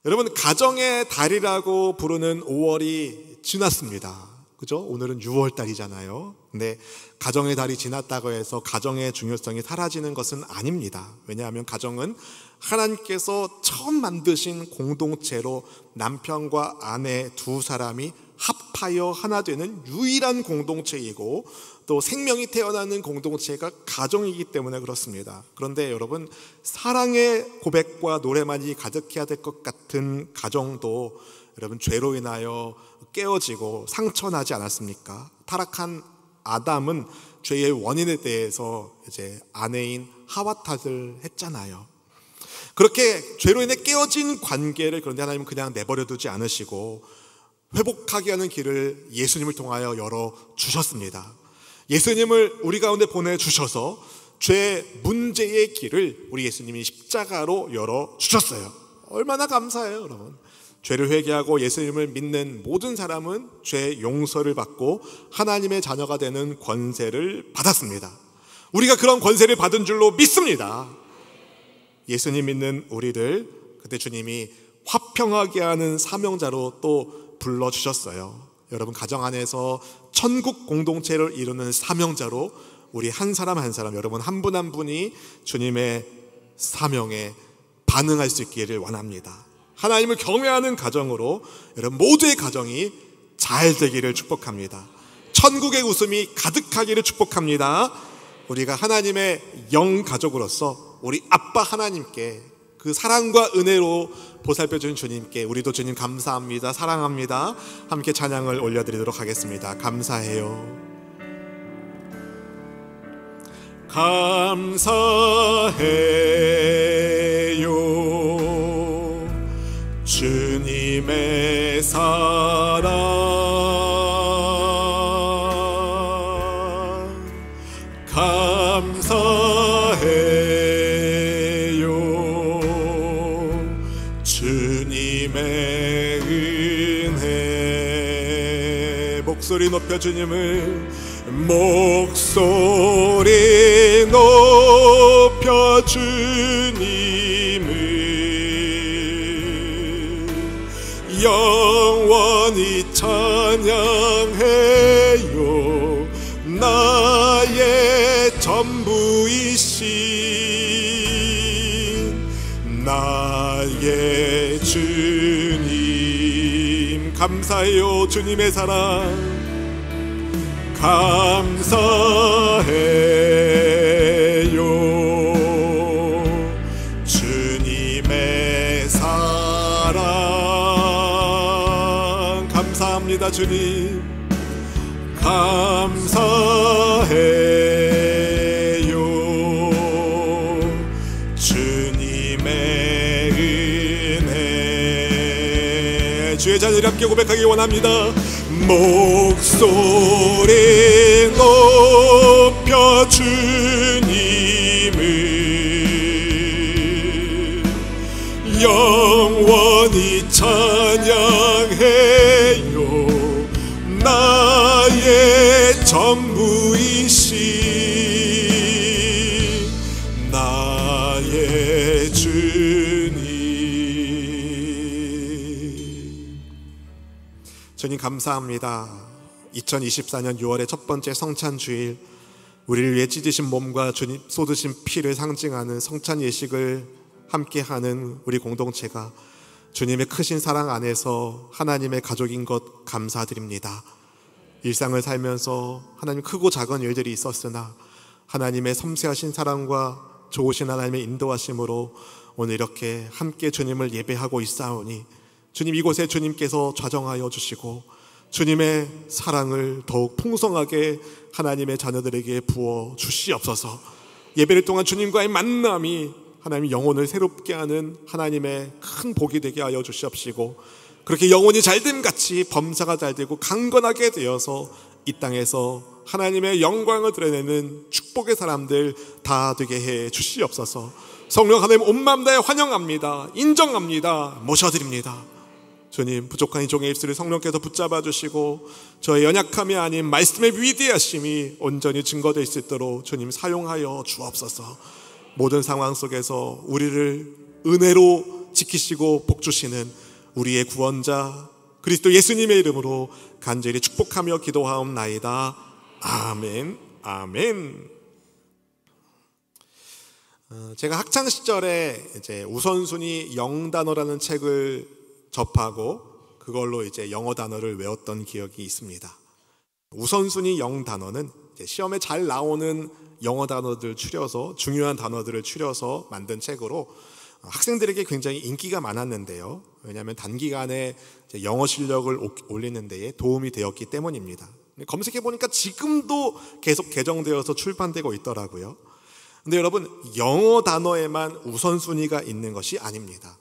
여러분, 가정의 달이라고 부르는 5월이 지났습니다. 그죠? 오늘은 6월 달이잖아요. 근데 가정의 달이 지났다고 해서 가정의 중요성이 사라지는 것은 아닙니다. 왜냐하면 가정은 하나님께서 처음 만드신 공동체로 남편과 아내 두 사람이 합하여 하나 되는 유일한 공동체이고, 또 생명이 태어나는 공동체가 가정이기 때문에 그렇습니다. 그런데 여러분, 사랑의 고백과 노래만이 가득해야 될 것 같은 가정도 여러분, 죄로 인하여 깨어지고 상처나지 않았습니까? 타락한 아담은 죄의 원인에 대해서 이제 아내인 하와 탓을 했잖아요. 그렇게 죄로 인해 깨어진 관계를, 그런데 하나님은 그냥 내버려 두지 않으시고 회복하게 하는 길을 예수님을 통하여 열어주셨습니다. 예수님을 우리 가운데 보내주셔서 죄 문제의 길을 우리 예수님이 십자가로 열어주셨어요. 얼마나 감사해요, 여러분. 죄를 회개하고 예수님을 믿는 모든 사람은 죄 용서를 받고 하나님의 자녀가 되는 권세를 받았습니다. 우리가 그런 권세를 받은 줄로 믿습니다. 예수님 믿는 우리를 그때 주님이 화평하게 하는 사명자로 또 불러주셨어요. 여러분, 가정 안에서 천국 공동체를 이루는 사명자로 우리 한 사람 한 사람, 여러분 한 분 한 분이 주님의 사명에 반응할 수 있기를 원합니다. 하나님을 경외하는 가정으로 여러분 모두의 가정이 잘 되기를 축복합니다. 천국의 웃음이 가득하기를 축복합니다. 우리가 하나님의 영 가족으로서 우리 아빠 하나님께 그 사랑과 은혜로 보살펴주신 주님께 우리도 주님 감사합니다, 사랑합니다, 함께 찬양을 올려드리도록 하겠습니다. 감사해요. 감사해요. 주님의 사랑 감사해요. 주님의 은혜. 목소리 높여 주님을, 목소리 높여 주님을 영원히 찬양해요. 나의 전부이신 나의 주님. 감사해요. 주님의 사랑 감사해요. 주님의 사랑 감사합니다. 주님 감사해요. 주님의 은혜. 주의 자녀를 함께 고백하기 원합니다. 목소리 높여 주님을 영원히 찬양해요. 나의 전부이신 나의 주님. 주님 감사합니다. 2024년 6월의 첫 번째 성찬 주일, 우리를 위해 찢으신 몸과 주님 쏟으신 피를 상징하는 성찬 예식을 함께하는 우리 공동체가 주님의 크신 사랑 안에서 하나님의 가족인 것 감사드립니다. 일상을 살면서 하나님 크고 작은 일들이 있었으나 하나님의 섬세하신 사랑과 좋으신 하나님의 인도하심으로 오늘 이렇게 함께 주님을 예배하고 있사오니 주님, 이곳에 주님께서 좌정하여 주시고 주님의 사랑을 더욱 풍성하게 하나님의 자녀들에게 부어 주시옵소서. 예배를 통한 주님과의 만남이 하나님 영혼을 새롭게 하는 하나님의 큰 복이 되게 하여 주시옵시고, 그렇게 영혼이 잘됨같이 범사가 잘되고 강건하게 되어서 이 땅에서 하나님의 영광을 드러내는 축복의 사람들 다 되게 해 주시옵소서. 성령 하나님 온 마음 다해 환영합니다. 인정합니다. 모셔드립니다. 주님, 부족한 이 종의 입술을 성령께서 붙잡아 주시고 저의 연약함이 아닌 말씀의 위대하심이 온전히 증거될 수 있도록 주님 사용하여 주옵소서. 모든 상황 속에서 우리를 은혜로 지키시고 복주시는 우리의 구원자 그리스도 예수님의 이름으로 간절히 축복하며 기도하옵나이다. 아멘. 아멘. 제가 학창 시절에 이제 우선순위 영단어라는 책을 접하고 그걸로 이제 영어 단어를 외웠던 기억이 있습니다. 우선순위 영단어는 시험에 잘 나오는 영어 단어들 추려서 중요한 단어들을 추려서 만든 책으로 학생들에게 굉장히 인기가 많았는데요. 왜냐하면 단기간에 영어 실력을 올리는 데에 도움이 되었기 때문입니다. 검색해 보니까 지금도 계속 개정되어서 출판되고 있더라고요. 근데 여러분, 영어 단어에만 우선순위가 있는 것이 아닙니다.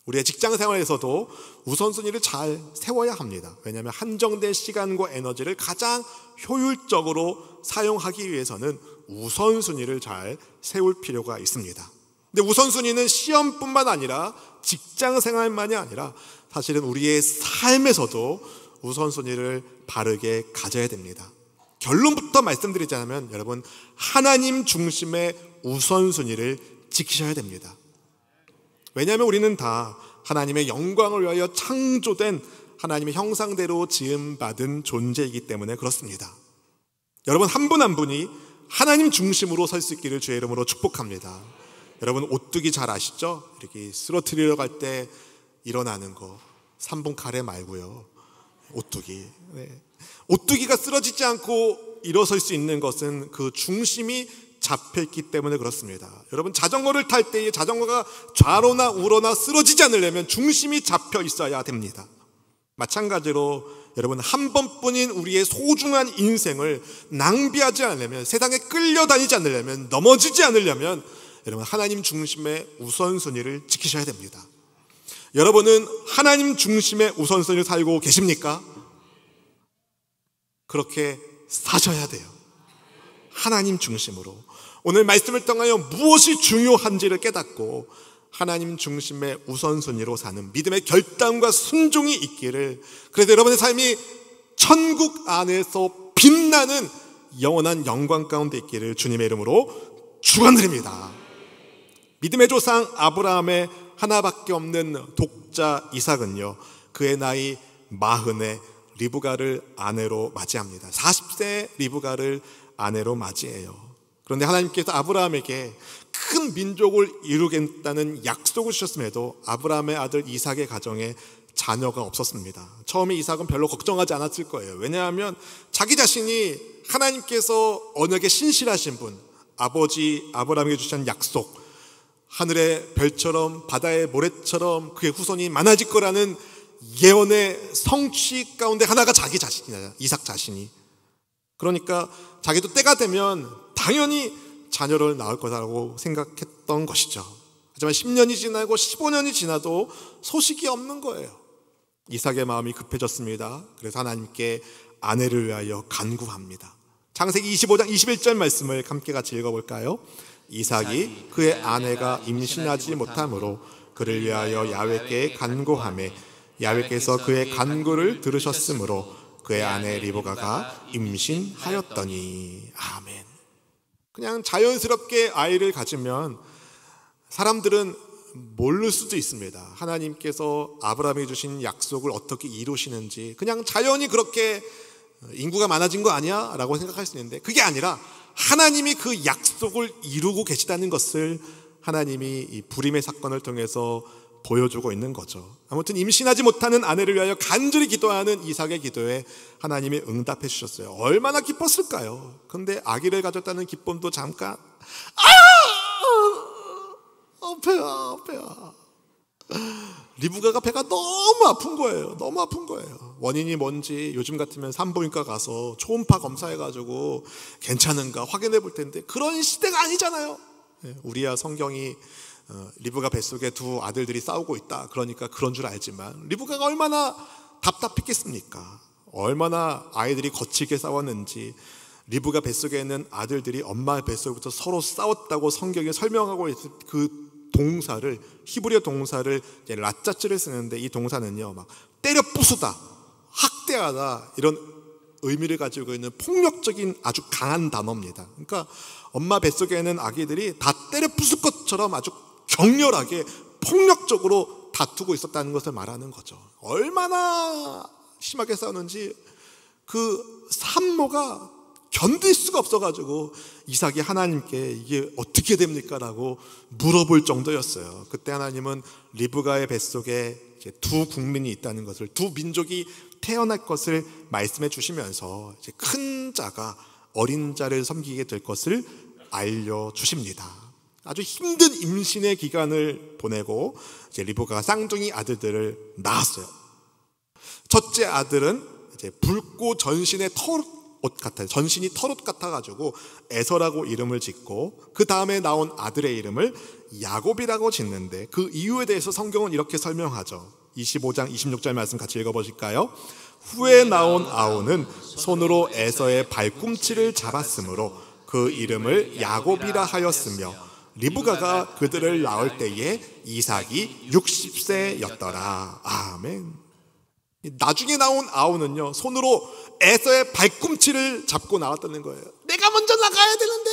우리의 직장 생활에서도 우선순위를 잘 세워야 합니다. 왜냐하면 한정된 시간과 에너지를 가장 효율적으로 사용하기 위해서는 우선순위를 잘 세울 필요가 있습니다. 근데 우선순위는 시험뿐만 아니라 직장 생활만이 아니라 사실은 우리의 삶에서도 우선순위를 바르게 가져야 됩니다. 결론부터 말씀드리자면 여러분, 하나님 중심의 우선순위를 지키셔야 됩니다. 왜냐하면 우리는 다 하나님의 영광을 위하여 창조된 하나님의 형상대로 지음받은 존재이기 때문에 그렇습니다. 여러분, 한 분 한 분이 하나님 중심으로 설 수 있기를 주의 이름으로 축복합니다. 여러분, 오뚜기 잘 아시죠? 이렇게 쓰러뜨리러 갈 때 일어나는 거 3분 카레 말고요. 오뚜기. 네. 오뚜기가 쓰러지지 않고 일어설 수 있는 것은 그 중심이 잡혀있기 때문에 그렇습니다. 여러분, 자전거를 탈 때에 자전거가 좌로나 우로나 쓰러지지 않으려면 중심이 잡혀 있어야 됩니다. 마찬가지로 여러분, 한 번뿐인 우리의 소중한 인생을 낭비하지 않으려면, 세상에 끌려다니지 않으려면, 넘어지지 않으려면 여러분, 하나님 중심의 우선순위를 지키셔야 됩니다. 여러분은 하나님 중심의 우선순위를 살고 계십니까? 그렇게 사셔야 돼요. 하나님 중심으로. 오늘 말씀을 통하여 무엇이 중요한지를 깨닫고 하나님 중심의 우선순위로 사는 믿음의 결단과 순종이 있기를, 그래서 여러분의 삶이 천국 안에서 빛나는 영원한 영광 가운데 있기를 주님의 이름으로 축원드립니다. 믿음의 조상 아브라함의 하나밖에 없는 독자 이삭은요, 그의 나이 40에 리브가를 아내로 맞이합니다. 40세 리브가를 아내로 맞이해요. 그런데 하나님께서 아브라함에게 큰 민족을 이루겠다는 약속을 주셨음에도 아브라함의 아들 이삭의 가정에 자녀가 없었습니다. 처음에 이삭은 별로 걱정하지 않았을 거예요. 왜냐하면 자기 자신이 하나님께서 언약에 신실하신 분, 아버지 아브라함에게 주신 약속, 하늘의 별처럼 바다의 모래처럼 그의 후손이 많아질 거라는 예언의 성취 가운데 하나가 자기 자신이에요. 이삭 자신이. 그러니까 자기도 때가 되면 당연히 자녀를 낳을 거라고 생각했던 것이죠. 하지만 10년이 지나고 15년이 지나도 소식이 없는 거예요. 이삭의 마음이 급해졌습니다. 그래서 하나님께 아내를 위하여 간구합니다. 창세기 25장 21절 말씀을 함께 같이 읽어볼까요? 이삭이 그의 아내가 임신하지 못하므로 그를 위하여 야훼께 간구하매 야훼께서 그의 간구를 들으셨으므로 그의 아내 리브가가 임신하였더니. 아멘. 그냥 자연스럽게 아이를 가지면 사람들은 모를 수도 있습니다. 하나님께서 아브라함에게 주신 약속을 어떻게 이루시는지 그냥 자연히 그렇게 인구가 많아진 거 아니야? 라고 생각할 수 있는데 그게 아니라 하나님이 그 약속을 이루고 계시다는 것을 하나님이 이 불임의 사건을 통해서 보여주고 있는 거죠. 아무튼 임신하지 못하는 아내를 위하여 간절히 기도하는 이삭의 기도에 하나님이 응답해 주셨어요. 얼마나 기뻤을까요? 그런데 아기를 가졌다는 기쁨도 잠깐 배야. 리브가가 배가 너무 아픈 거예요. 너무 아픈 거예요. 원인이 뭔지 요즘 같으면 산부인과 가서 초음파 검사해가지고 괜찮은가 확인해 볼 텐데 그런 시대가 아니잖아요. 우리야 성경이 리브가 뱃속에 두 아들들이 싸우고 있다 그러니까 그런 줄 알지만 리브가가 얼마나 답답했겠습니까? 얼마나 아이들이 거칠게 싸웠는지, 리브가 뱃속에 있는 아들들이 엄마 뱃속부터 서로 싸웠다고 성경에 설명하고 있을 그 동사를, 히브리어 동사를 라짜츠를 쓰는데 이 동사는요 막 때려 부수다, 학대하다 이런 의미를 가지고 있는 폭력적인 아주 강한 단어입니다. 그러니까 엄마 뱃속에 있는 아기들이 다 때려 부술 것처럼 아주 격렬하게 폭력적으로 다투고 있었다는 것을 말하는 거죠. 얼마나 심하게 싸우는지 그 산모가 견딜 수가 없어가지고 이삭이 하나님께 이게 어떻게 됩니까? 라고 물어볼 정도였어요. 그때 하나님은 리브가의 뱃속에 이제 두 국민이 있다는 것을, 두 민족이 태어날 것을 말씀해 주시면서 이제 큰 자가 어린 자를 섬기게 될 것을 알려주십니다. 아주 힘든 임신의 기간을 보내고 이제 리브가가 쌍둥이 아들들을 낳았어요. 첫째 아들은 이제 붉고 전신의 털옷 같아요. 전신이 털옷 같아가지고 에서라고 이름을 짓고, 그 다음에 나온 아들의 이름을 야곱이라고 짓는데, 그 이유에 대해서 성경은 이렇게 설명하죠. 25장 26절 말씀 같이 읽어보실까요? 후에 나온 아우는 손으로 에서의 발꿈치를 잡았으므로 그 이름을 야곱이라 하였으며, 리브가가 그들을 낳을 때에 이삭이 60세였더라. 아멘. 나중에 나온 아우는요, 손으로 에서의 발꿈치를 잡고 나왔다는 거예요. 내가 먼저 나가야 되는데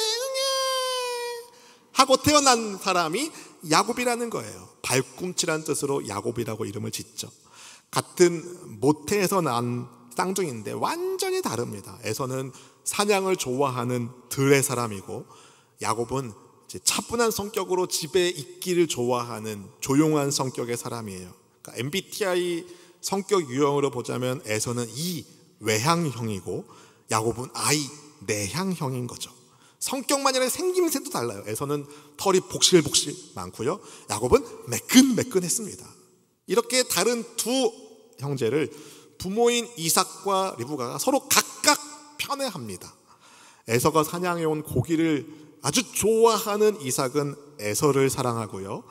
하고 태어난 사람이 야곱이라는 거예요. 발꿈치란 뜻으로 야곱이라고 이름을 짓죠. 같은 모태에서 난 쌍둥이인데 완전히 다릅니다. 에서는 사냥을 좋아하는 들의 사람이고, 야곱은 이제 차분한 성격으로 집에 있기를 좋아하는 조용한 성격의 사람이에요. 그러니까 MBTI 성격 유형으로 보자면 에서는 E 외향형이고 야곱은 I 내향형인 거죠. 성격만 아니라 생김새도 달라요. 에서는 털이 복실복실 많고요, 야곱은 매끈매끈했습니다. 이렇게 다른 두 형제를 부모인 이삭과 리브가가 서로 각각 편애합니다. 에서가 사냥해온 고기를 아주 좋아하는 이삭은 에서를 사랑하고요,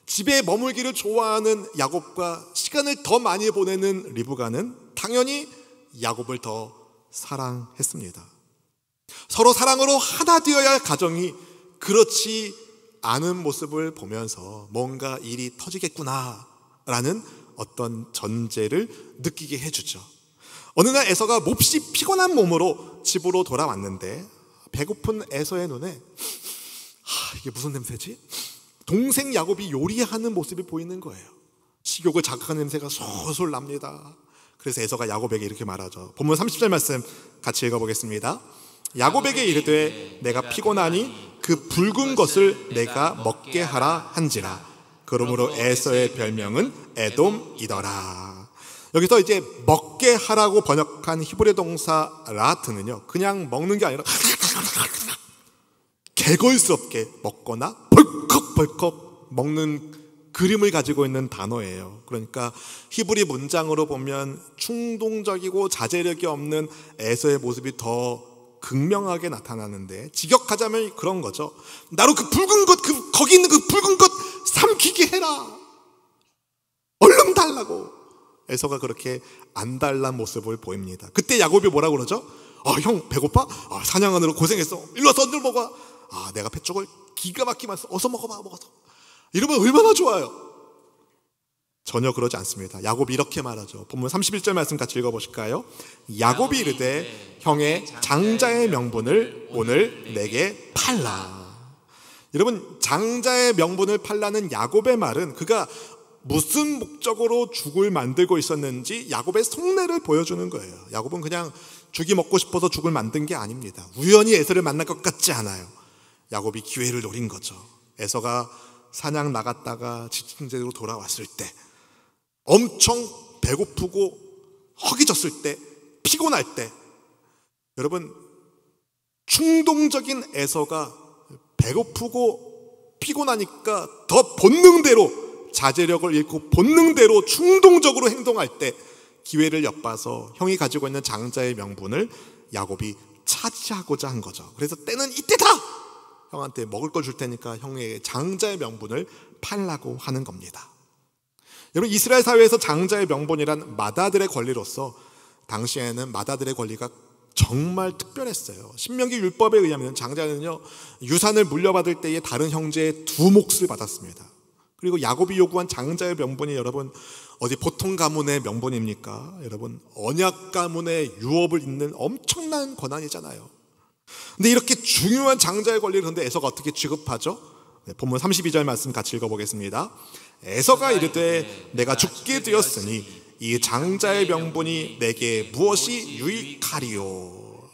집에 머물기를 좋아하는 야곱과 시간을 더 많이 보내는 리브가는 당연히 야곱을 더 사랑했습니다. 서로 사랑으로 하나 되어야 할 가정이 그렇지 않은 모습을 보면서 뭔가 일이 터지겠구나라는 어떤 전제를 느끼게 해주죠. 어느 날 에서가 몹시 피곤한 몸으로 집으로 돌아왔는데, 배고픈 에서의 눈에 이게 무슨 냄새지? 동생 야곱이 요리하는 모습이 보이는 거예요. 식욕을 자극하는 냄새가 솔솔 납니다. 그래서 에서가 야곱에게 이렇게 말하죠. 본문 30절 말씀 같이 읽어보겠습니다. 야곱에게 이르되 내가 피곤하니 그 붉은 것을 내가 먹게 하라 한지라. 그러므로 에서의 별명은 에돔이더라. 여기서 이제 먹게 하라고 번역한 히브리 동사 라트는요, 그냥 먹는 게 아니라 개걸스럽게 먹거나 벌컥벌컥 먹는 그림을 가지고 있는 단어예요. 그러니까 히브리 문장으로 보면 충동적이고 자제력이 없는 에서의 모습이 더 극명하게 나타나는데, 직역하자면 그런 거죠. 나로 그 붉은 것, 거기 있는 그 붉은 것 삼키게 해라. 얼른 달라고. 에서가 그렇게 안달난 모습을 보입니다. 그때 야곱이 뭐라고 그러죠? 형 배고파? 사냥하느라 고생했어. 일로 와서 언제 먹어? 내가 뱃쪽을 기가 막히게 했어. 어서 먹어봐. 먹어서. 이러면 얼마나 좋아요. 전혀 그러지 않습니다. 야곱이 이렇게 말하죠. 본문 31절 말씀 같이 읽어보실까요? 야곱이 이르되 형의 장자의 명분을 오늘 내게 팔라. 여러분, 장자의 명분을 팔라는 야곱의 말은 그가 무슨 목적으로 죽을 만들고 있었는지 야곱의 속내를 보여주는 거예요. 야곱은 그냥 죽이 먹고 싶어서 죽을 만든 게 아닙니다. 우연히 에서를 만날 것 같지 않아요. 야곱이 기회를 노린 거죠. 에서가 사냥 나갔다가 지친 채로 돌아왔을 때, 엄청 배고프고 허기졌을 때, 피곤할 때, 여러분, 충동적인 에서가 배고프고 피곤하니까 더 본능대로, 자제력을 잃고 본능대로 충동적으로 행동할 때 기회를 엿봐서 형이 가지고 있는 장자의 명분을 야곱이 차지하고자 한 거죠. 그래서 때는 이때다! 형한테 먹을 걸 줄 테니까 형의 장자의 명분을 팔라고 하는 겁니다. 여러분, 이스라엘 사회에서 장자의 명분이란 맏아들의 권리로서 당시에는 맏아들의 권리가 정말 특별했어요. 신명기 율법에 의하면 장자는요, 유산을 물려받을 때에 다른 형제의 두 몫을 받았습니다. 그리고 야곱이 요구한 장자의 명분이 여러분 어디 보통 가문의 명분입니까? 여러분, 언약 가문의 유업을 잇는 엄청난 권한이잖아요. 근데 이렇게 중요한 장자의 권리를 근데 에서가 어떻게 취급하죠? 본문 32절 말씀 같이 읽어보겠습니다. 에서가 이르되 내가 죽게 되었으니 이 장자의 명분이 내게 무엇이 유익하리요.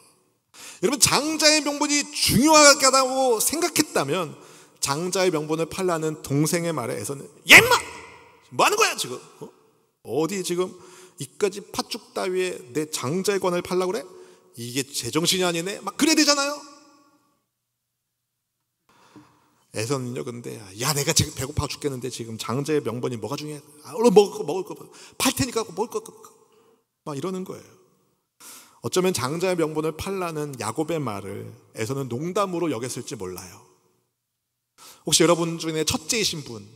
여러분, 장자의 명분이 중요하다고 생각했다면 장자의 명분을 팔라는 동생의 말에 에서는 야 임마! 뭐 하는 거야 지금? 어디 지금 이까지 팥죽 따위에 내 장자의 권을 팔라고 그래? 이게 제정신이 아니네? 막 그래야 되잖아요. 에서는요, 근데 야 내가 지금 배고파 죽겠는데 지금 장자의 명분이 뭐가 중요해? 얼른 먹을 거 팔 테니까 먹을 거 막 이러는 거예요. 어쩌면 장자의 명분을 팔라는 야곱의 말을 에서는 농담으로 여겼을지 몰라요. 혹시 여러분 중에 첫째이신 분,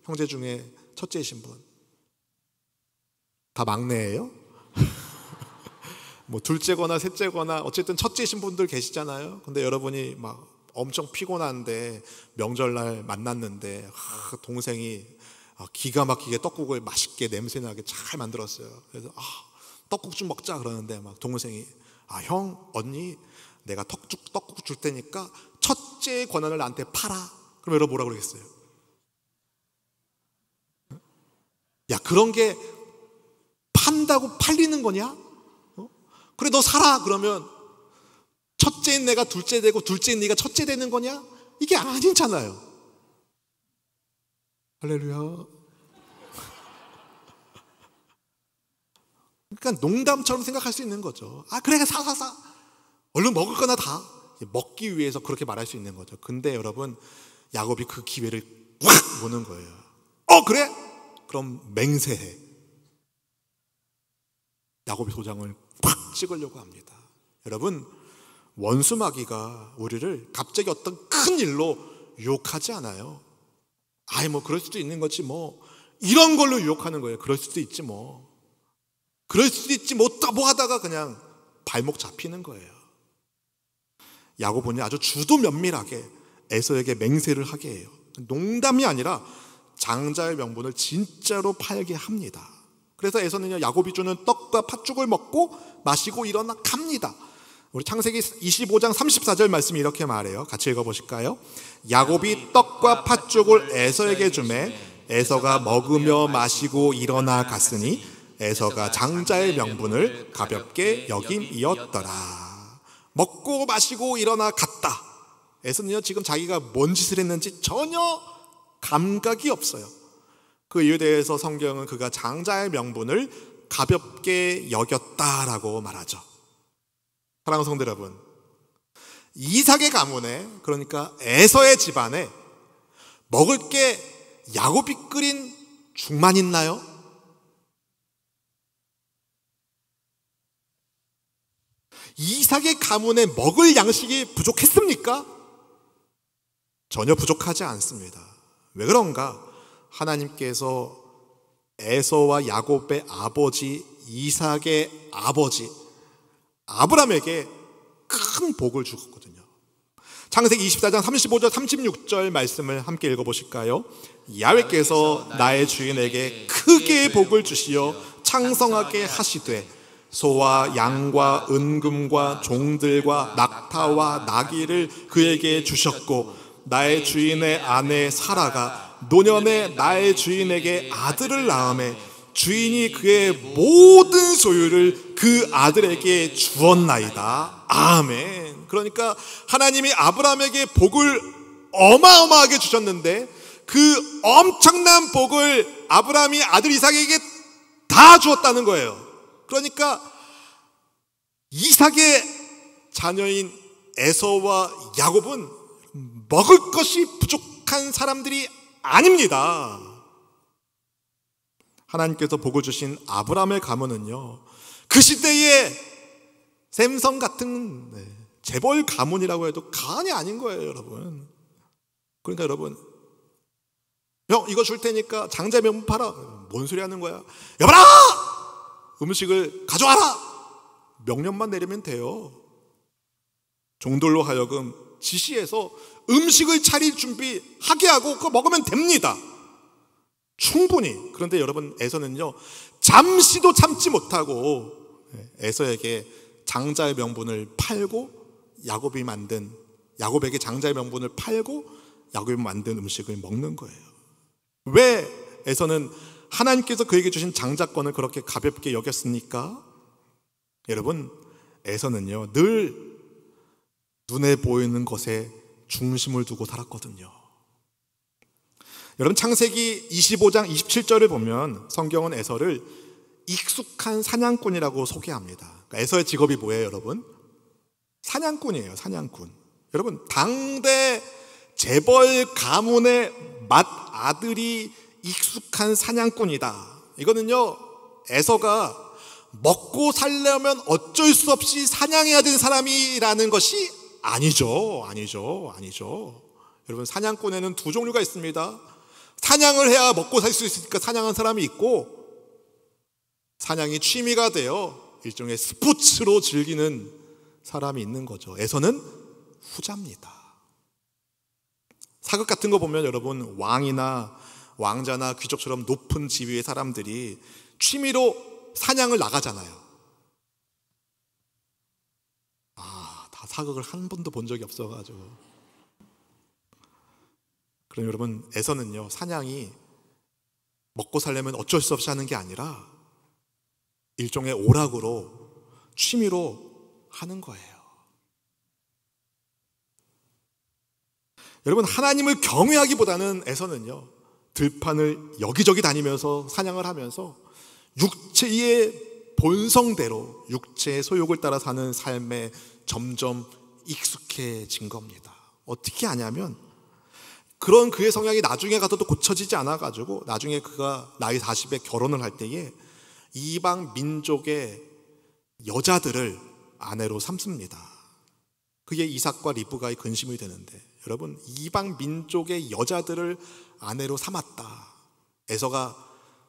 형제 중에 첫째이신 분, 다 막내예요? 뭐 둘째거나 셋째거나 어쨌든 첫째이신 분들 계시잖아요. 근데 여러분이 막 엄청 피곤한데 명절날 만났는데 동생이 기가 막히게 떡국을 맛있게 냄새나게 잘 만들었어요. 그래서 떡국 좀 먹자 그러는데 막 동생이 형, 언니 내가 떡국 줄 테니까 첫째의 권한을 나한테 팔아. 그럼 여러분 뭐라 그러겠어요? 야, 그런 게 판다고 팔리는 거냐? 그래 너 사라. 그러면 첫째인 내가 둘째 되고 둘째인 네가 첫째 되는 거냐? 이게 아니잖아요. 할렐루야. 그러니까 농담처럼 생각할 수 있는 거죠. 그래 사 얼른 먹을 거나 다 먹기 위해서 그렇게 말할 수 있는 거죠. 근데 여러분, 야곱이 그 기회를 확 보는 거예요. 그래? 그럼 맹세해. 야곱이 도장을 확 찍으려고 합니다. 여러분, 원수마귀가 우리를 갑자기 어떤 큰 일로 유혹하지 않아요. 뭐 그럴 수도 있는 거지 뭐, 이런 걸로 유혹하는 거예요. 그럴 수도 있지 뭐, 뭐 하다가 그냥 발목 잡히는 거예요. 야곱은 아주 주도 면밀하게 에서에게 맹세를 하게 해요. 농담이 아니라 장자의 명분을 진짜로 팔게 합니다. 그래서 에서는요, 야곱이 주는 떡과 팥죽을 먹고 마시고 일어나 갑니다. 우리 창세기 25장 34절 말씀이 이렇게 말해요. 같이 읽어보실까요? 야곱이 떡과 팥죽을 에서에게 주매 에서가 먹으며 마시고 일어나 갔으니 에서가 장자의 명분을 가볍게 여김이었더라. 먹고 마시고 일어나 갔다. 에서는요, 지금 자기가 뭔 짓을 했는지 전혀 감각이 없어요. 그 이유에 대해서 성경은 그가 장자의 명분을 가볍게 여겼다라고 말하죠. 사랑하는 성도 여러분, 이삭의 가문에, 그러니까 에서의 집안에 먹을 게 야곱이 끓인 죽만 있나요? 이삭의 가문에 먹을 양식이 부족했습니까? 전혀 부족하지 않습니다. 왜 그런가? 하나님께서 에서와 야곱의 아버지 이삭의 아버지 아브라함에게 큰 복을 주었거든요. 창세기 24장 35절 36절 말씀을 함께 읽어보실까요? 야훼께서 나의 주인에게 크게 복을 주시어 창성하게 하시되 소와 양과 은금과 종들과 낙타와 나귀를 그에게 주셨고 나의 주인의 아내 사라가 노년에 나의 주인에게 아들을 낳음에 주인이 그의 모든 소유를 그 아들에게 주었나이다. 아멘. 그러니까 하나님이 아브라함에게 복을 어마어마하게 주셨는데 그 엄청난 복을 아브라함이 아들 이삭에게 다 주었다는 거예요. 그러니까 이삭의 자녀인 에서와 야곱은 먹을 것이 부족한 사람들이 아닙니다. 하나님께서 복을 주신 아브라함의 가문은요, 그 시대의 샘성 같은 재벌 가문이라고 해도 가만이 아닌 거예요, 여러분. 그러니까 여러분, 형 이거 줄 테니까 장자 명분 팔아. 뭔 소리 하는 거야? 여봐라! 음식을 가져와라! 명령만 내리면 돼요. 종들로 하여금 지시해서 음식을 차릴 준비하게 하고 그거 먹으면 됩니다. 충분히. 그런데 여러분, 에서는요 잠시도 참지 못하고 에서에게 장자의 명분을 팔고 야곱이 만든 야곱에게 장자의 명분을 팔고 야곱이 만든 음식을 먹는 거예요. 왜 에서는 하나님께서 그에게 주신 장자권을 그렇게 가볍게 여겼습니까? 여러분, 에서는요 늘 눈에 보이는 것에 중심을 두고 살았거든요. 여러분, 창세기 25장 27절을 보면 성경은 에서를 익숙한 사냥꾼이라고 소개합니다. 그러니까 에서의 직업이 뭐예요, 여러분? 사냥꾼이에요, 사냥꾼. 여러분, 당대 재벌 가문의 맏아들이 익숙한 사냥꾼이다. 이거는요, 에서가 먹고 살려면 어쩔 수 없이 사냥해야 되는 사람이라는 것이 아니죠. 여러분, 사냥꾼에는 두 종류가 있습니다. 사냥을 해야 먹고 살 수 있으니까 사냥한 사람이 있고, 사냥이 취미가 되어 일종의 스포츠로 즐기는 사람이 있는 거죠. 에서는 후자입니다. 사극 같은 거 보면 여러분, 왕이나 왕자나 귀족처럼 높은 지위의 사람들이 취미로 사냥을 나가잖아요. 다 사극을 한 번도 본 적이 없어가지고. 그럼 여러분, 에서는요 사냥이 먹고 살려면 어쩔 수 없이 하는 게 아니라 일종의 오락으로, 취미로 하는 거예요. 여러분, 하나님을 경외하기보다는 에서는요 들판을 여기저기 다니면서 사냥을 하면서 육체의 본성대로, 육체의 소욕을 따라 사는 삶에 점점 익숙해진 겁니다. 어떻게 하냐면, 그런 그의 성향이 나중에 가서도 고쳐지지 않아가지고 나중에 그가 나이 40에 결혼을 할 때에 이방 민족의 여자들을 아내로 삼습니다. 그게 이삭과 리브가의 근심이 되는데, 여러분, 이방 민족의 여자들을 아내로 삼았다. 에서가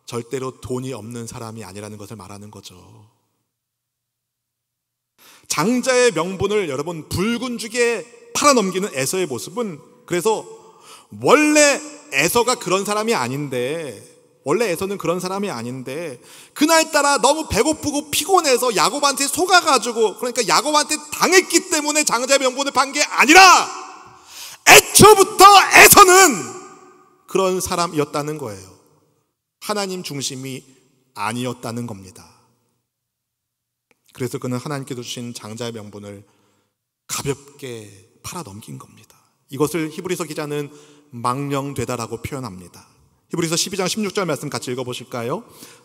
절대로 돈이 없는 사람이 아니라는 것을 말하는 거죠. 장자의 명분을 여러분 붉은 죽에 팔아넘기는 에서의 모습은, 그래서 원래 에서가 그런 사람이 아닌데, 원래 에서는 그런 사람이 아닌데 그날따라 너무 배고프고 피곤해서 야곱한테 속아가지고, 그러니까 야곱한테 당했기 때문에 장자의 명분을 판 게 아니라 애초부터 에서는 그런 사람이었다는 거예요. 하나님 중심이 아니었다는 겁니다. 그래서 그는 하나님께서 주신 장자의 명분을 가볍게 팔아넘긴 겁니다. 이것을 히브리서 기자는 망령되다라고 표현합니다. 히브리서 12장 16절 말씀 같이 읽어보실까요?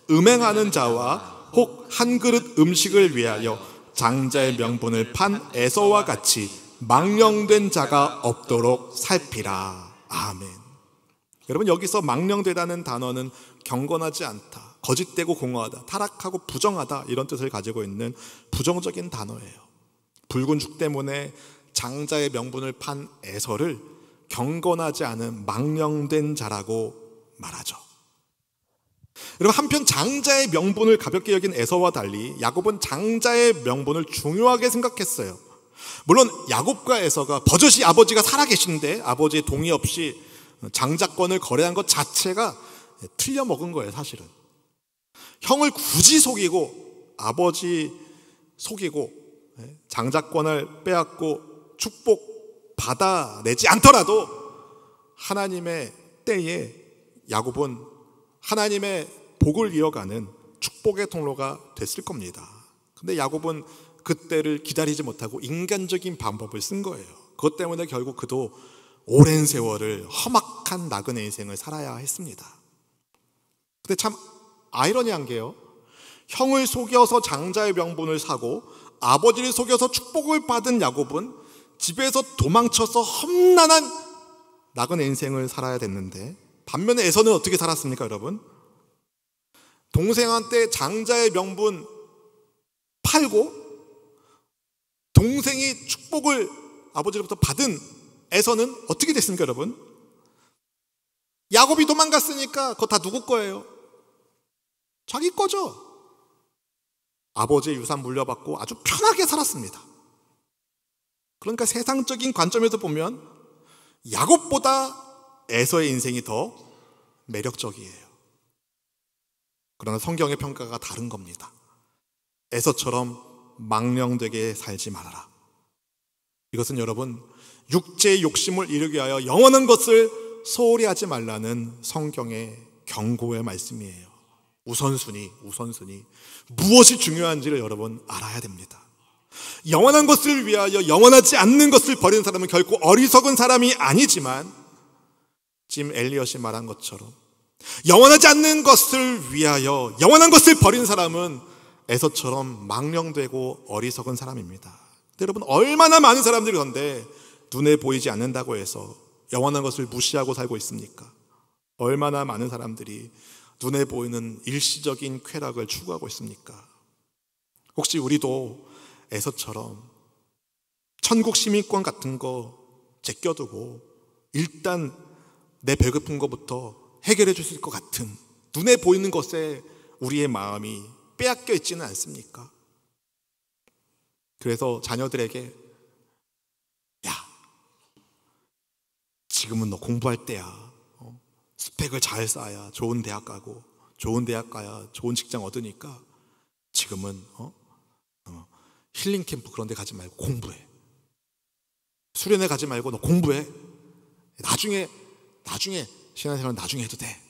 음행하는 자와 혹 한 그릇 음식을 위하여 장자의 명분을 판 에서와 같이 망령된 자가 없도록 살피라. 아멘. 여러분, 여기서 망령되다는 단어는 경건하지 않다, 거짓되고 공허하다, 타락하고 부정하다, 이런 뜻을 가지고 있는 부정적인 단어예요. 붉은 죽 때문에 장자의 명분을 판 에서를 경건하지 않은 망령된 자라고 말하죠. 여러분, 한편 장자의 명분을 가볍게 여긴 에서와 달리 야곱은 장자의 명분을 중요하게 생각했어요. 물론 야곱과 에서가 버젓이 아버지가 살아계신데 아버지의 동의 없이 장자권을 거래한 것 자체가 틀려 먹은 거예요. 사실은 형을 굳이 속이고 아버지 속이고 장자권을 빼앗고 축복 받아내지 않더라도 하나님의 때에 야곱은 하나님의 복을 이어가는 축복의 통로가 됐을 겁니다. 근데 야곱은 그때를 기다리지 못하고 인간적인 방법을 쓴 거예요. 그것 때문에 결국 그도 오랜 세월을 험악한 나그네 인생을 살아야 했습니다. 근데 참 아이러니한 게요, 형을 속여서 장자의 명분을 사고 아버지를 속여서 축복을 받은 야곱은 집에서 도망쳐서 험난한 나그네 인생을 살아야 됐는데, 반면에 에서는 어떻게 살았습니까, 여러분? 동생한테 장자의 명분 팔고 동생이 축복을 아버지로부터 받은 에서는 어떻게 됐습니까, 여러분? 야곱이 도망갔으니까 그거 다 누구 거예요? 자기 거죠. 아버지의 유산 물려받고 아주 편하게 살았습니다. 그러니까 세상적인 관점에서 보면 야곱보다 에서의 인생이 더 매력적이에요. 그러나 성경의 평가가 다른 겁니다. 에서처럼 망령되게 살지 말아라. 이것은 여러분 육체의 욕심을 이루기 위하여 영원한 것을 소홀히 하지 말라는 성경의 경고의 말씀이에요. 우선순위. 무엇이 중요한지를 여러분 알아야 됩니다. 영원한 것을 위하여 영원하지 않는 것을 버리는 사람은 결코 어리석은 사람이 아니지만, 지금 엘리엇이 말한 것처럼 영원하지 않는 것을 위하여 영원한 것을 버리는 사람은 에서처럼 망령되고 어리석은 사람입니다. 근데 여러분, 얼마나 많은 사람들이 그런데 눈에 보이지 않는다고 해서 영원한 것을 무시하고 살고 있습니까? 얼마나 많은 사람들이 눈에 보이는 일시적인 쾌락을 추구하고 있습니까? 혹시 우리도 에서처럼 천국 시민권 같은 거 제껴두고 일단 내 배고픈 것부터 해결해 주실 것 같은 눈에 보이는 것에 우리의 마음이 빼앗겨 있지는 않습니까? 그래서 자녀들에게, 야, 지금은 너 공부할 때야. 스펙을 잘 쌓아야 좋은 대학 가고, 좋은 대학 가야 좋은 직장 얻으니까 지금은 힐링 캠프 그런 데 가지 말고 공부해. 수련회 가지 말고 너 공부해. 나중에 신앙생활은 나중에 해도 돼.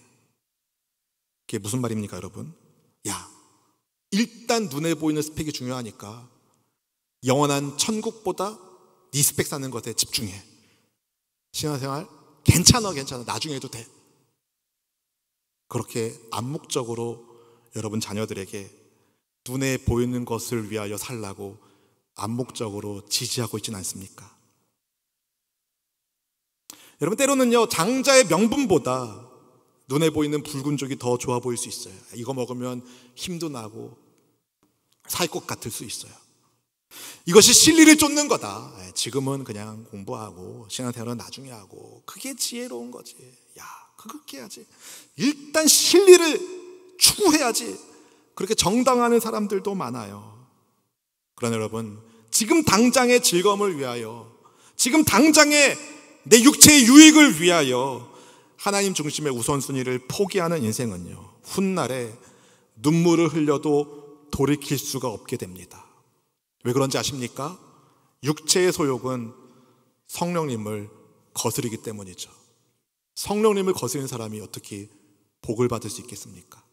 그게 무슨 말입니까, 여러분? 야, 일단 눈에 보이는 스펙이 중요하니까 영원한 천국보다 네 스펙 쌓는 것에 집중해. 신앙생활 괜찮아. 나중에 해도 돼. 그렇게 암묵적으로 여러분 자녀들에게 눈에 보이는 것을 위하여 살라고 암묵적으로 지지하고 있지는 않습니까? 여러분, 때로는요, 장자의 명분보다 눈에 보이는 붉은 쪽이 더 좋아 보일 수 있어요. 이거 먹으면 힘도 나고 살 것 같을 수 있어요. 이것이 진리를 쫓는 거다. 지금은 그냥 공부하고 신앙생활은 나중에 하고, 그게 지혜로운 거지. 야, 그렇게 해야지. 일단 진리를 추구해야지. 그렇게 정당하는 사람들도 많아요. 그러나 여러분, 지금 당장의 즐거움을 위하여, 지금 당장의 내 육체의 유익을 위하여 하나님 중심의 우선순위를 포기하는 인생은요, 훗날에 눈물을 흘려도 돌이킬 수가 없게 됩니다. 왜 그런지 아십니까? 육체의 소욕은 성령님을 거스르기 때문이죠. 성령님을 거스르는 사람이 어떻게 복을 받을 수 있겠습니까?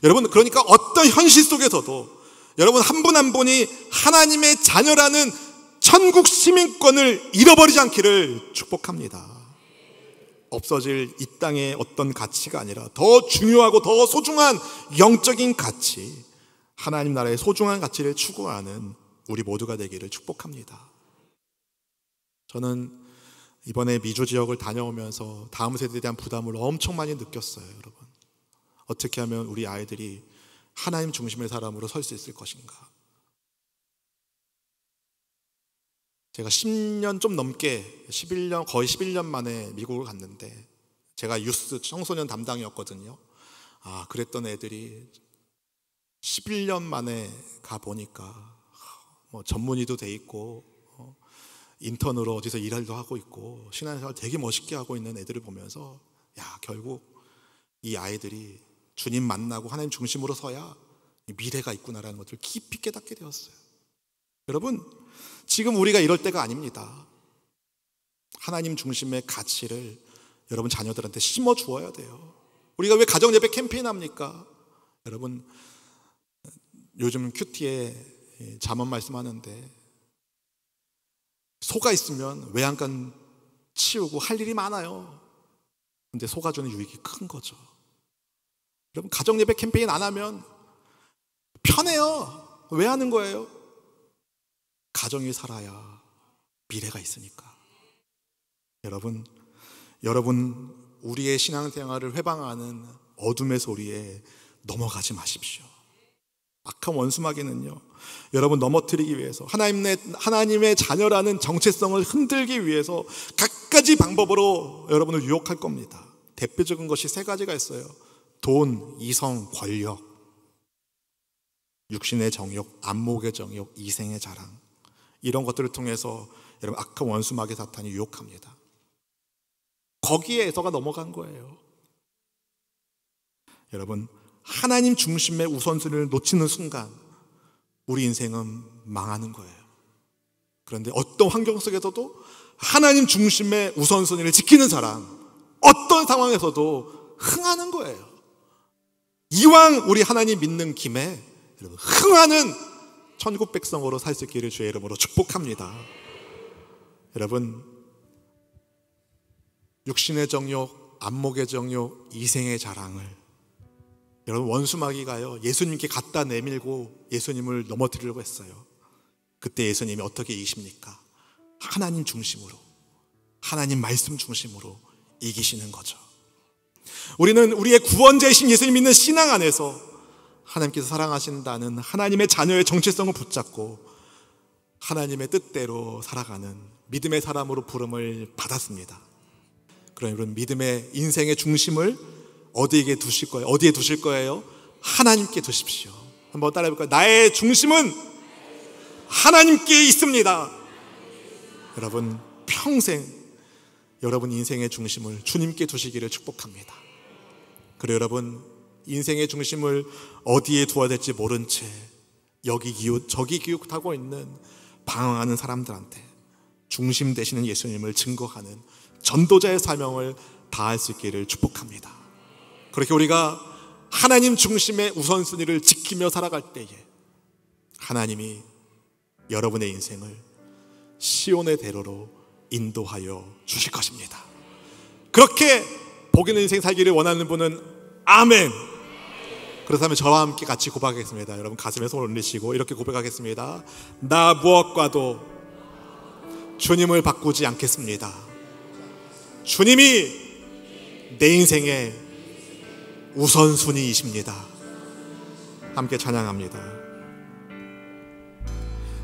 여러분, 그러니까 어떤 현실 속에서도 여러분 한 분 한 분이 하나님의 자녀라는 천국 시민권을 잃어버리지 않기를 축복합니다. 없어질 이 땅의 어떤 가치가 아니라 더 중요하고 더 소중한 영적인 가치, 하나님 나라의 소중한 가치를 추구하는 우리 모두가 되기를 축복합니다. 저는 이번에 미주 지역을 다녀오면서 다음 세대에 대한 부담을 엄청 많이 느꼈어요. 여러분, 어떻게 하면 우리 아이들이 하나님 중심의 사람으로 설 수 있을 것인가. 제가 10년 좀 넘게, 거의 11년 만에 미국을 갔는데, 제가 유스 청소년 담당이었거든요. 그랬던 애들이 11년 만에 가보니까 뭐 전문의도 돼 있고, 인턴으로 어디서 일도 하고 있고, 신앙생활 되게 멋있게 하고 있는 애들을 보면서, 야, 결국 이 아이들이 주님 만나고 하나님 중심으로 서야 미래가 있구나라는 것을 깊이 깨닫게 되었어요. 여러분, 지금 우리가 이럴 때가 아닙니다. 하나님 중심의 가치를 여러분 자녀들한테 심어 주어야 돼요. 우리가 왜 가정예배 캠페인 합니까? 여러분, 요즘 큐티에 잠언 말씀하는데, 소가 있으면 외양간 치우고 할 일이 많아요. 근데 소가 주는 유익이 큰 거죠. 여러분, 가정예배 캠페인 안 하면 편해요. 왜 하는 거예요? 가정이 살아야 미래가 있으니까. 여러분, 우리의 신앙생활을 회방하는 어둠의 소리에 넘어가지 마십시오. 악한 원수마귀는요, 여러분 넘어뜨리기 위해서, 하나님의 자녀라는 정체성을 흔들기 위해서 갖가지 방법으로 여러분을 유혹할 겁니다. 대표적인 것이 3가지가 있어요. 돈, 이성, 권력. 육신의 정욕, 안목의 정욕, 이생의 자랑. 이런 것들을 통해서 여러분 악한 원수마귀 사탄이 유혹합니다. 거기에서가 넘어간 거예요. 여러분, 하나님 중심의 우선순위를 놓치는 순간 우리 인생은 망하는 거예요. 그런데 어떤 환경 속에서도 하나님 중심의 우선순위를 지키는 사람, 어떤 상황에서도 흥하는 거예요. 이왕 우리 하나님 믿는 김에 여러분, 흥하는 천국 백성으로 살 수 있기를 주의 이름으로 축복합니다. 여러분, 육신의 정욕, 안목의 정욕, 이생의 자랑을 여러분, 원수마귀가요 예수님께 갖다 내밀고 예수님을 넘어뜨리려고 했어요. 그때 예수님이 어떻게 이기십니까? 하나님 중심으로, 하나님 말씀 중심으로 이기시는 거죠. 우리는 우리의 구원자이신 예수님 믿는 신앙 안에서 하나님께서 사랑하신다는 하나님의 자녀의 정체성을 붙잡고 하나님의 뜻대로 살아가는 믿음의 사람으로 부름을 받았습니다. 그럼 여러분, 믿음의 인생의 중심을 어디에 두실 거예요? 어디에 두실 거예요? 하나님께 두십시오. 한번 따라해 볼까요? 나의 중심은 하나님께 있습니다. 여러분, 평생 여러분 인생의 중심을 주님께 두시기를 축복합니다. 그리고 여러분, 인생의 중심을 어디에 두어야 될지 모른 채 여기 기웃 저기 기웃하고 있는 방황하는 사람들한테 중심 되시는 예수님을 증거하는 전도자의 사명을 다할 수 있기를 축복합니다. 그렇게 우리가 하나님 중심의 우선순위를 지키며 살아갈 때에 하나님이 여러분의 인생을 시온의 대로로 인도하여 주실 것입니다. 그렇게 복 있는 인생 살기를 원하는 분은 아멘. 그렇다면 저와 함께 같이 고백하겠습니다. 여러분, 가슴에 손을 올리시고 이렇게 고백하겠습니다. 나 무엇과도 주님을 바꾸지 않겠습니다. 주님이 내 인생의 우선순위이십니다. 함께 찬양합니다.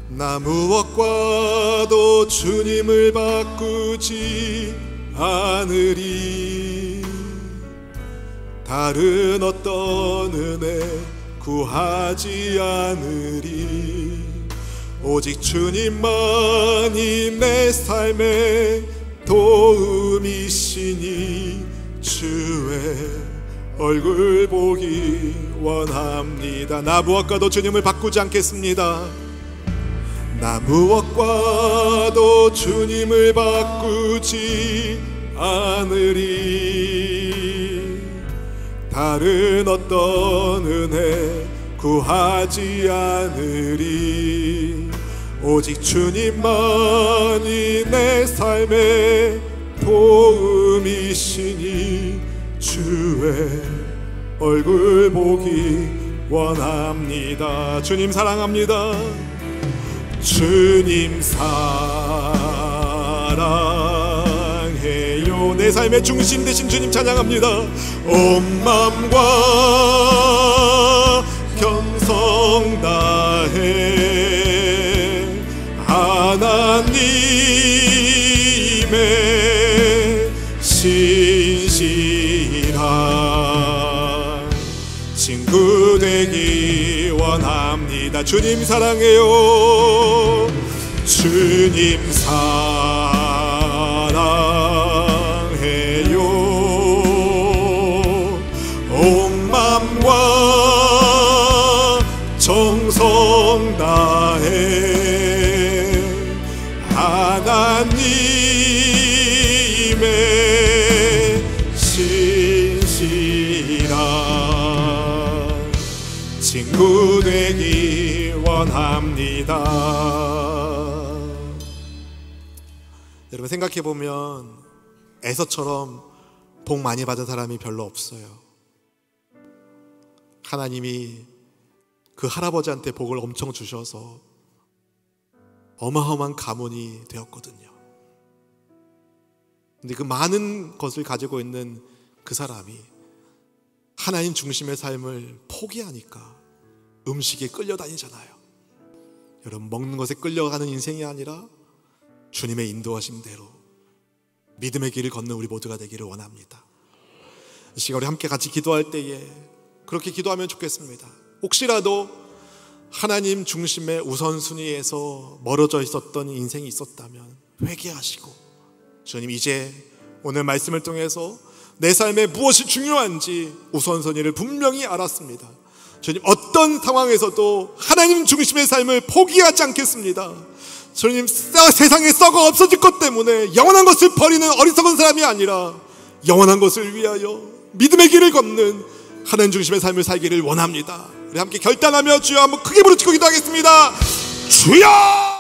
나 무엇과도 주님을 바꾸지 않으리. 다른 어떤 은혜 구하지 않으리. 오직 주님만이 내 삶의 도움이시니 주의 얼굴 보기 원합니다. 나 무엇과도 주님을 바꾸지 않겠습니다. 나 무엇과도 주님을 바꾸지 않으리. 다른 어떤 은혜 구하지 않으리. 오직 주님만이 내 삶의 도움이시니 주의 얼굴 보기 원합니다. 주님 사랑합니다. 주님 사랑해요. 내 삶의 중심 되신 주님 찬양합니다. 온 마음과 견성 다해 하나님의 신실한 친구 되기 원합니다. 주님 사랑해요. 주님 사랑해요. 온 마음과 정성 다해 하나님의 신실한 친구 되기 원합니다. 여러분, 생각해보면 에서처럼 복 많이 받은 사람이 별로 없어요. 하나님이 그 할아버지한테 복을 엄청 주셔서 어마어마한 가문이 되었거든요. 근데 그 많은 것을 가지고 있는 그 사람이 하나님 중심의 삶을 포기하니까 음식에 끌려다니잖아요. 여러분, 먹는 것에 끌려가는 인생이 아니라 주님의 인도하심 대로 믿음의 길을 걷는 우리 모두가 되기를 원합니다. 이 시간 우리 함께 같이 기도할 때에 그렇게 기도하면 좋겠습니다. 혹시라도 하나님 중심의 우선순위에서 멀어져 있었던 인생이 있었다면 회개하시고, 주님, 이제 오늘 말씀을 통해서 내 삶에 무엇이 중요한지 우선순위를 분명히 알았습니다. 주님, 어떤 상황에서도 하나님 중심의 삶을 포기하지 않겠습니다. 주님, 세상에 썩어 없어질 것 때문에 영원한 것을 버리는 어리석은 사람이 아니라 영원한 것을 위하여 믿음의 길을 걷는 하나님 중심의 삶을 살기를 원합니다. 우리 함께 결단하며 주여 한번 크게 부르짖고 기도하겠습니다. 주여!